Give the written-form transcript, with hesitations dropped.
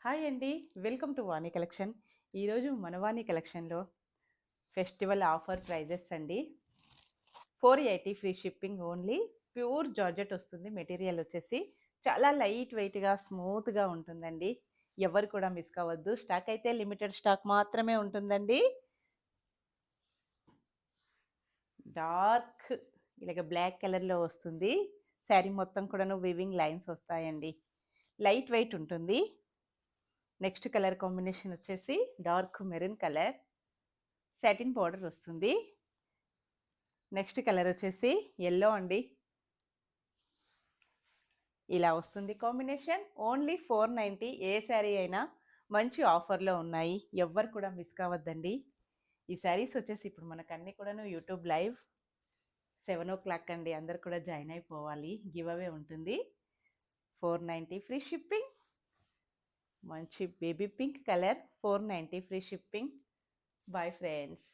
Hi అండి. Welcome to Vani collection. ఈరోజు మన వాణి కలెక్షన్‌లో ఫెస్టివల్ ఆఫర్ ప్రైజెస్ అండి. 480 free shipping only. Pure georgette వస్తుంది మెటీరియల్ వచ్చేసి. చాలా లైట్ వెయిట్‌గా, స్మూత్‌గా ఉంటుందండి. ఎవరు కూడా మిస్ కావద్దు. స్టాక్ అయితే లిమిటెడ్ స్టాక్ మాత్రమే ఉంటుందండి. డార్క్ ఇలాగ బ్లాక్ కలర్‌లో వస్తుంది. శారీ మొత్తం కూడాను వీవింగ్ లైన్స్ వస్తాయండి. లైట్ వెయిట్ ఉంటుంది. నెక్స్ట్ కలర్ కాంబినేషన్ వచ్చేసి dark maroon colour. Satin border వస్తుంది. నెక్స్ట్ కలర్ వచ్చేసి యెల్లో అండి. ఇలా వస్తుంది కాంబినేషన్. ఓన్లీ 490. ఏ శారీ అయినా మంచి ఆఫర్‌లో ఉన్నాయి. ఎవ్వరు కూడా మిస్ కావద్దండి. ఈ శారీస్ వచ్చేసి ఇప్పుడు మనకన్నీ కూడాను యూట్యూబ్ లైవ్ 7:00 అండి. అందరూ కూడా జాయిన్ అయిపోవాలి. గివ్ అవే ఉంటుంది. 490 ఫ్రీ షిప్పింగ్. మంచి baby pink colour. 490 free shipping. Bye friends.